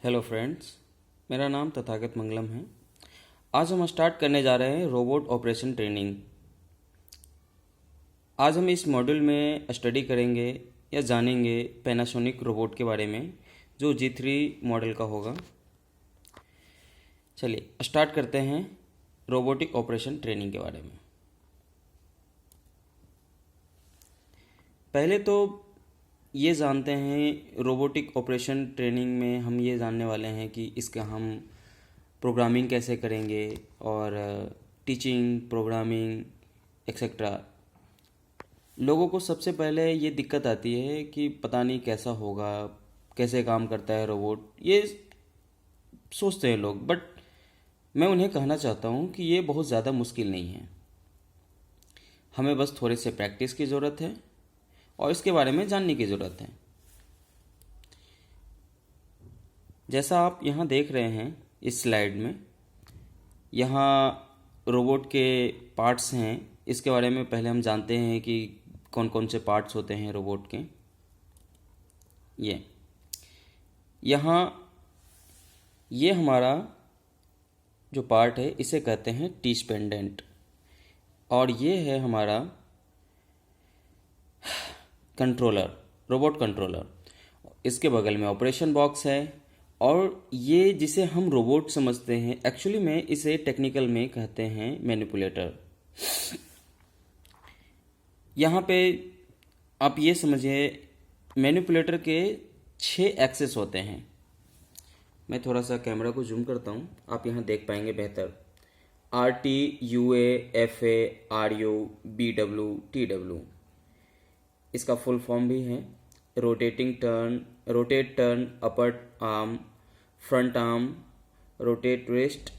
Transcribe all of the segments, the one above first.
Hello friends, मेरा नाम तथागत मंगलम है। आज हम स्टार्ट करने जा रहे हैं रोबोट ऑपरेशन ट्रेनिंग। आज हम इस मॉड्यूल में स्टडी करेंगे या जानेंगे पैनासोनिक रोबोट के बारे में, जो G3 मॉडल का होगा। चलिए स्टार्ट करते हैं रोबोटिक ऑपरेशन ट्रेनिंग के बारे में। पहले तो ये जानते हैं, रोबोटिक ऑपरेशन ट्रेनिंग में हम ये जानने वाले हैं कि इसका हम प्रोग्रामिंग कैसे करेंगे और टीचिंग, प्रोग्रामिंग एक्सेट्रा। लोगों को सबसे पहले ये दिक्कत आती है कि पता नहीं कैसा होगा, कैसे काम करता है रोबोट, ये सोचते हैं लोग। बट मैं उन्हें कहना चाहता हूँ कि ये बहुत ज़्यादा मुश्किल नहीं है। हमें बस थोड़े से प्रैक्टिस की ज़रूरत है और इसके बारे में जानने की ज़रूरत है। जैसा आप यहाँ देख रहे हैं इस स्लाइड में, यहाँ रोबोट के पार्ट्स हैं। इसके बारे में पहले हम जानते हैं कि कौन कौन से पार्ट्स होते हैं रोबोट के। यहाँ ये हमारा जो पार्ट है इसे कहते हैं टीच पेंडेंट, और ये है हमारा कंट्रोलर, रोबोट कंट्रोलर। इसके बगल में ऑपरेशन बॉक्स है, और ये जिसे हम रोबोट समझते हैं एक्चुअली में इसे टेक्निकल में कहते हैं मैनिपुलेटर। यहाँ पे आप ये समझिए, मैनिपुलेटर के 6 एक्सेस होते हैं। मैं थोड़ा सा कैमरा को जूम करता हूँ, आप यहाँ देख पाएंगे बेहतर। RT, UA, FA, RU, BW, TW, इसका फुल फॉर्म भी है। Rotating turn, rotate turn, upper arm, front arm, rotate rest,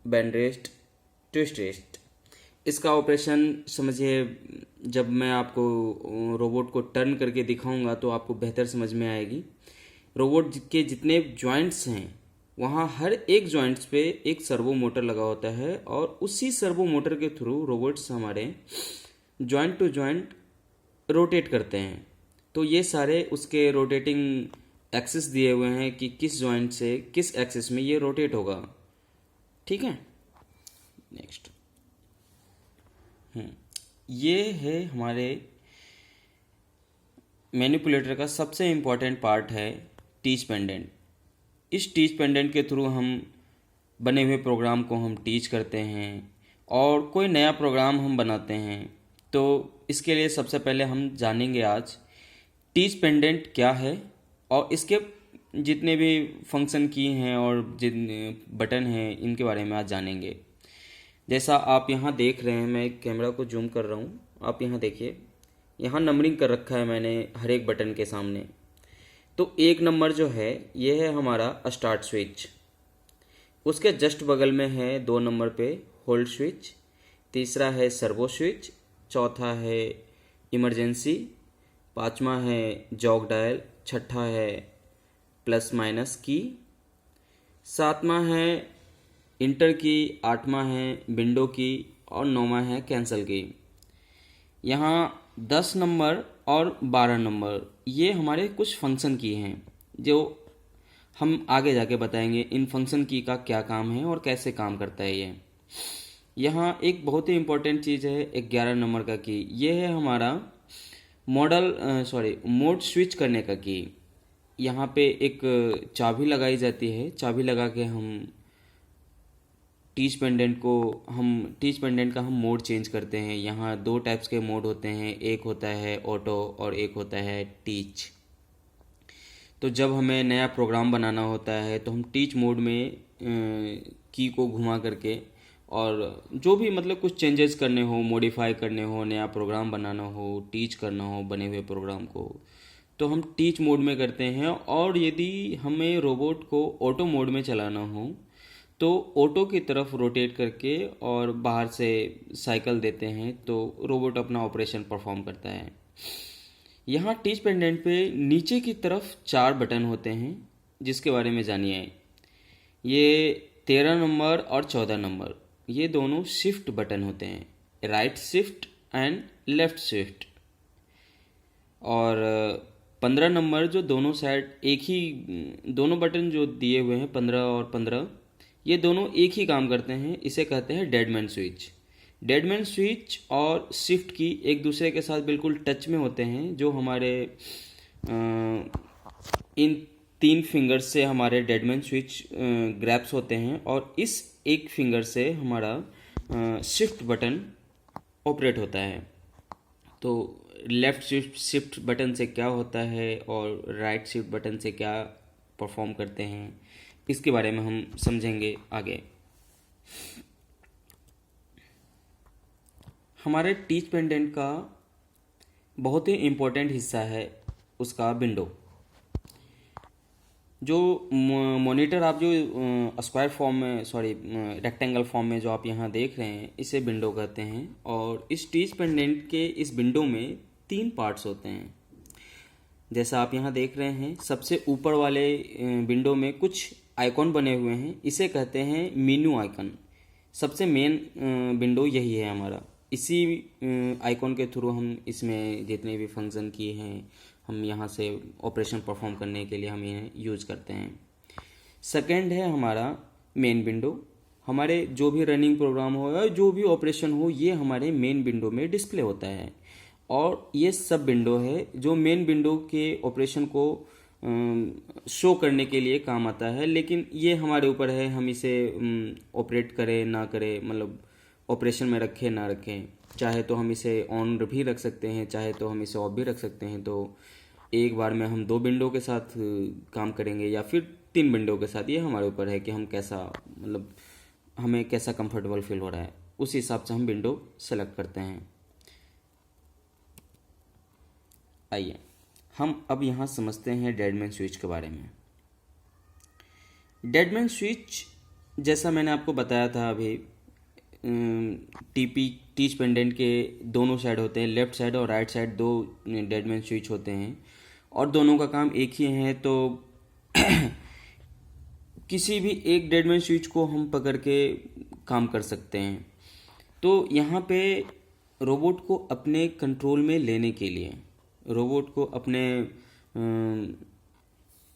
bend rest, twist rest. इसका ऑपरेशन समझिए, जब मैं आपको रोबोट को टर्न करके दिखाऊंगा तो आपको बेहतर समझ में आएगी। रोबोट के जितने जॉइंट्स हैं वहाँ हर एक जॉइंट्स पे एक सर्वो मोटर लगा होता है, और उसी सर्वो मोटर के थ्रू रोबोट्स हमारे जॉइंट टू जॉइंट रोटेट करते हैं। तो ये सारे उसके रोटेटिंग एक्सिस दिए हुए हैं कि किस जॉइंट से किस एक्सिस में ये रोटेट होगा। ठीक है, नेक्स्ट। ये है हमारे मैनिपुलेटर का सबसे इम्पॉर्टेंट पार्ट है टीच पेंडेंट। इस टीच पेंडेंट के थ्रू हम बने हुए प्रोग्राम को हम टीच करते हैं, और कोई नया प्रोग्राम हम बनाते हैं। तो इसके लिए सबसे पहले हम जानेंगे आज टीच पेंडेंट क्या है, और इसके जितने भी फंक्शन की हैं और जितने बटन हैं इनके बारे में आज जानेंगे। जैसा आप यहाँ देख रहे हैं, मैं कैमरा को जूम कर रहा हूँ, आप यहाँ देखिए, यहाँ नंबरिंग कर रखा है मैंने हर एक बटन के सामने। तो 1 नंबर जो है ये है हमारा स्टार्ट स्विच, उसके जस्ट बगल में है 2 नंबर पे होल्ड स्विच, तीसरा है सर्वो स्विच, चौथा है इमरजेंसी, 5वां है जॉग डायल, 6ठा है प्लस माइनस की, 7वां है इंटर की, 8वां है विंडो की, और 9वां है कैंसिल की। यहाँ 10 नंबर और 12 नंबर ये हमारे कुछ फंक्शन की हैं, जो हम आगे जाके बताएंगे इन फंक्शन की का क्या काम है और कैसे काम करता है ये। यहाँ एक बहुत ही इम्पोर्टेंट चीज़ है 11 नंबर का की, ये है हमारा मोड स्विच करने का की। यहाँ पे एक चाबी लगाई जाती है, चाबी लगा के हम टीच पेंडेंट का हम मोड चेंज करते हैं। यहाँ 2 टाइप्स के मोड होते हैं, एक होता है ऑटो और एक होता है टीच। तो जब हमें नया प्रोग्राम बनाना होता है तो हम टीच मोड में की को घुमा करके, और जो भी मतलब कुछ चेंजेस करने हो, मॉडिफाई करने हो, नया प्रोग्राम बनाना हो, टीच करना हो बने हुए प्रोग्राम को, तो हम टीच मोड में करते हैं। और यदि हमें रोबोट को ऑटो मोड में चलाना हो तो ऑटो की तरफ रोटेट करके और बाहर से साइकिल देते हैं, तो रोबोट अपना ऑपरेशन परफॉर्म करता है। यहाँ टीच पेंडेंट पे नीचे की तरफ 4 बटन होते हैं, जिसके बारे में जानिए। ये 13 नंबर और 14 नंबर ये दोनों शिफ्ट बटन होते हैं, right shift and left shift. और 15 नंबर जो दोनों साइड एक ही, दोनों बटन जो दिए हुए हैं 15 और 15, ये दोनों एक ही काम करते हैं, इसे कहते हैं डेडमैन स्विच। डेडमैन स्विच और शिफ्ट की एक दूसरे के साथ बिल्कुल टच में होते हैं। जो हमारे इन 3 फिंगर से हमारे डेडमैन स्विच ग्रैप्स होते हैं और इस एक फिंगर से हमारा शिफ्ट बटन ऑपरेट होता है। तो लेफ़्ट शिफ्ट बटन से क्या होता है और राइट शिफ्ट बटन से क्या परफॉर्म करते हैं, इसके बारे में हम समझेंगे आगे। हमारे टीच पेंडेंट का बहुत ही इम्पोर्टेंट हिस्सा है उसका विंडो। जो मॉनिटर आप जो स्क्वायर फॉर्म में, सॉरी रेक्टेंगल फॉर्म में जो आप यहाँ देख रहे हैं, इसे विंडो कहते हैं। और इस टीच पेंडेंट के इस विंडो में 3 पार्ट्स होते हैं। जैसा आप यहाँ देख रहे हैं, सबसे ऊपर वाले विंडो में कुछ आइकॉन बने हुए हैं, इसे कहते हैं मेन्यू आइकन। सबसे मेन विंडो यही है हमारा। इसी आइकॉन के थ्रू हम इसमें जितने भी फंक्शन किए हैं, हम यहाँ से ऑपरेशन परफॉर्म करने के लिए हम इन्हें यूज करते हैं। सेकंड है हमारा मेन विंडो। हमारे जो भी रनिंग प्रोग्राम हो या जो भी ऑपरेशन हो, ये हमारे मेन विंडो में डिस्प्ले होता है। और ये सब विंडो है जो मेन विंडो के ऑपरेशन को शो करने के लिए काम आता है। लेकिन ये हमारे ऊपर है, हम इसे ऑपरेट करें ना करें, मतलब ऑपरेशन में रखें ना रखें। चाहे तो हम इसे ऑन भी रख सकते हैं, चाहे तो हम इसे ऑफ भी रख सकते हैं। तो एक बार में हम 2 विंडो के साथ काम करेंगे या फिर 3 विंडो के साथ, ये हमारे ऊपर है कि हम कैसा, मतलब हमें कैसा कंफर्टेबल फील हो रहा है, उस हिसाब से हम विंडो सेलेक्ट करते हैं। आइए हम अब यहाँ समझते हैं डेडमैन स्विच के बारे में। डेडमैन स्विच, जैसा मैंने आपको बताया था अभी, टीच पेंडेंट के दोनों साइड होते हैं, लेफ्ट साइड और राइट साइड 2 डेडमैन स्विच होते हैं और दोनों का काम एक ही है। तो किसी भी एक डेडमैन स्विच को हम पकड़ के काम कर सकते हैं। तो यहाँ पे रोबोट को अपने कंट्रोल में लेने के लिए, रोबोट को अपने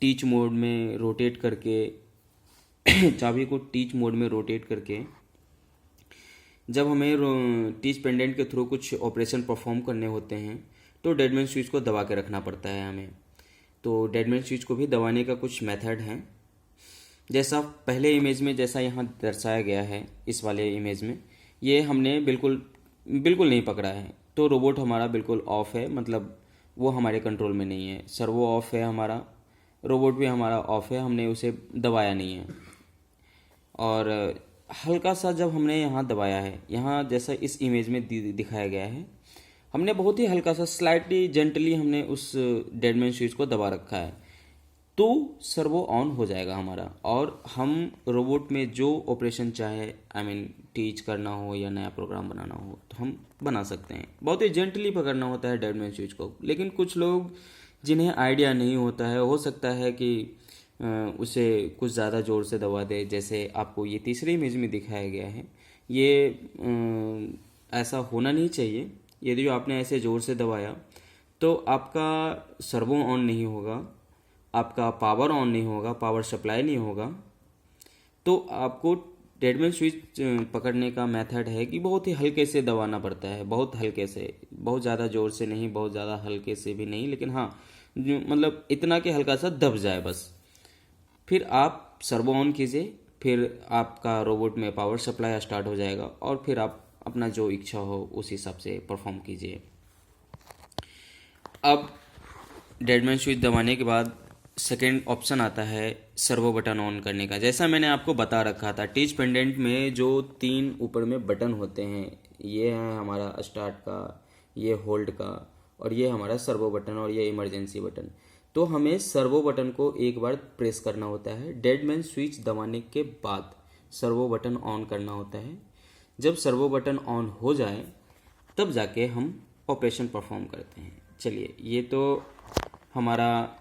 टीच मोड में रोटेट करके चाबी को टीच मोड में रोटेट करके, जब हमें टीच पेंडेंट के थ्रू कुछ ऑपरेशन परफॉर्म करने होते हैं तो डेडमैन स्विच को दबा के रखना पड़ता है हमें। तो डेडमैन स्विच को भी दबाने का कुछ मेथड है। जैसा पहले इमेज में जैसा यहाँ दर्शाया गया है, इस वाले इमेज में ये हमने बिल्कुल नहीं पकड़ा है, तो रोबोट हमारा बिल्कुल ऑफ है, मतलब वो हमारे कंट्रोल में नहीं है। सर्वो ऑफ है हमारा, रोबोट भी हमारा ऑफ है, हमने उसे दबाया नहीं है। और हल्का सा जब हमने यहाँ दबाया है, यहाँ जैसा इस इमेज में दिखाया गया है, हमने बहुत ही हल्का सा स्लाइटली जेंटली हमने उस डेडमैन स्विच को दबा रखा है, तो सर्वो ऑन हो जाएगा हमारा और हम रोबोट में जो ऑपरेशन चाहे, आई मीन टीच करना हो या नया प्रोग्राम बनाना हो, तो हम बना सकते हैं। बहुत ही जेंटली पकड़ना होता है डेडमैन स्विच को। लेकिन कुछ लोग जिन्हें आइडिया नहीं होता है, हो सकता है कि उसे कुछ ज़्यादा ज़ोर से दबा दे, जैसे आपको ये तीसरी इमेज में दिखाया गया है। ये ऐसा होना नहीं चाहिए। यदि आपने ऐसे ज़ोर से दबाया तो आपका सर्वो ऑन नहीं होगा, आपका पावर ऑन नहीं होगा, पावर सप्लाई नहीं होगा। तो आपको डेडमैन स्विच पकड़ने का मेथड है कि बहुत ही हल्के से दबाना पड़ता है, बहुत हल्के से, बहुत ज़्यादा ज़ोर से नहीं, बहुत ज़्यादा हल्के से भी नहीं, लेकिन हाँ मतलब इतना कि हल्का सा दब जाए बस। फिर आप सर्वो ऑन कीजिए, फिर आपका रोबोट में पावर सप्लाई स्टार्ट हो जाएगा और फिर आप अपना जो इच्छा हो उस हिसाब से परफॉर्म कीजिए। अब डेडमैन स्विच दबाने के बाद सेकेंड ऑप्शन आता है सर्वो बटन ऑन करने का। जैसा मैंने आपको बता रखा था, टीच पेंडेंट में जो 3 ऊपर में बटन होते हैं, ये है हमारा स्टार्ट का, ये होल्ड का, और ये हमारा सर्वो बटन और ये इमरजेंसी बटन। तो हमें सर्वो बटन को एक बार प्रेस करना होता है। डेडमैन स्विच दबाने के बाद सर्वो बटन ऑन करना होता है। जब सर्वो बटन ऑन हो जाए तब जाके हम ऑपरेशन परफॉर्म करते हैं। चलिए, ये तो हमारा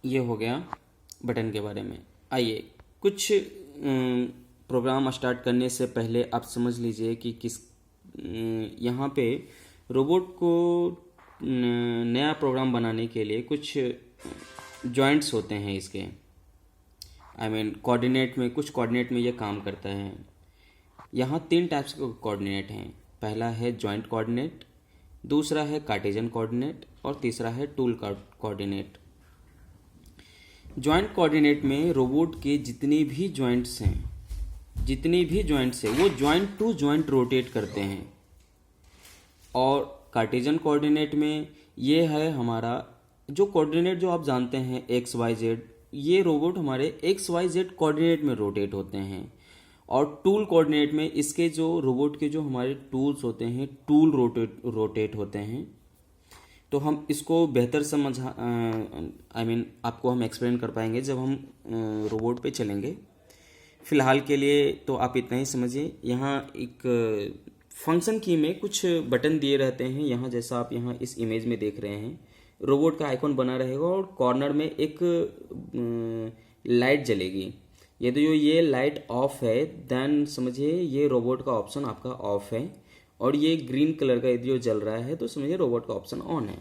ये हो गया बटन के बारे में। आइए कुछ प्रोग्राम स्टार्ट करने से पहले आप समझ लीजिए कि किस यहाँ पे रोबोट को नया प्रोग्राम बनाने के लिए कुछ जॉइंट्स होते हैं इसके, कोऑर्डिनेट में, कुछ कोऑर्डिनेट में ये काम करता है। यहाँ 3 टाइप्स के कोऑर्डिनेट हैं। पहला है जॉइंट कोऑर्डिनेट, दूसरा है कार्टेशियन कोऑर्डिनेट और तीसरा है टूल कोऑर्डिनेट। जॉइंट कोऑर्डिनेट में रोबोट के जितनी भी जॉइंट्स हैं वो जॉइंट टू जॉइंट रोटेट करते हैं। और कार्टेशियन कोऑर्डिनेट में ये है हमारा जो कोऑर्डिनेट जो आप जानते हैं एक्स वाई जेड, ये रोबोट हमारे एक्स वाई जेड कोऑर्डिनेट में रोटेट होते हैं। और टूल कोऑर्डिनेट में इसके जो रोबोट के जो हमारे टूल्स होते हैं टूल रोटेट होते हैं। तो हम इसको बेहतर आपको हम एक्सप्लेन कर पाएंगे जब हम रोबोट पे चलेंगे। फ़िलहाल के लिए तो आप इतना ही समझिए। यहाँ एक फंक्शन की में कुछ बटन दिए रहते हैं। यहाँ जैसा आप यहाँ इस इमेज में देख रहे हैं, रोबोट का आइकॉन बना रहेगा और कॉर्नर में एक लाइट जलेगी। यदि ये लाइट ऑफ है देन समझिए ये रोबोट का ऑप्शन आपका ऑफ है, और ये ग्रीन कलर का यदि जल रहा है तो समझिए रोबोट का ऑप्शन ऑन है।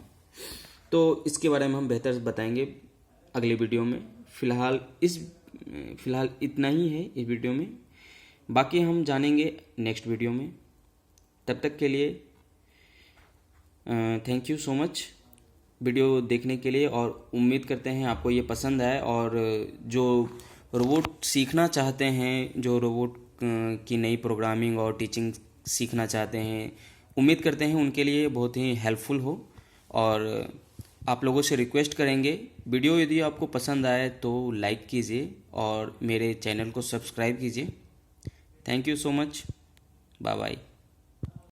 तो इसके बारे में हम बेहतर बताएंगे अगले वीडियो में। फ़िलहाल इतना ही है इस वीडियो में, बाकी हम जानेंगे नेक्स्ट वीडियो में। तब तक के लिए thank you so much video देखने के लिए, और उम्मीद करते हैं आपको ये पसंद आए। और जो रोबोट सीखना चाहते हैं, जो रोबोट की नई प्रोग्रामिंग और टीचिंग सीखना चाहते हैं, उम्मीद करते हैं उनके लिए बहुत ही हेल्पफुल हो। और आप लोगों से रिक्वेस्ट करेंगे, वीडियो यदि आपको पसंद आए तो लाइक कीजिए और मेरे चैनल को सब्सक्राइब कीजिए। Thank you so much, bye bye.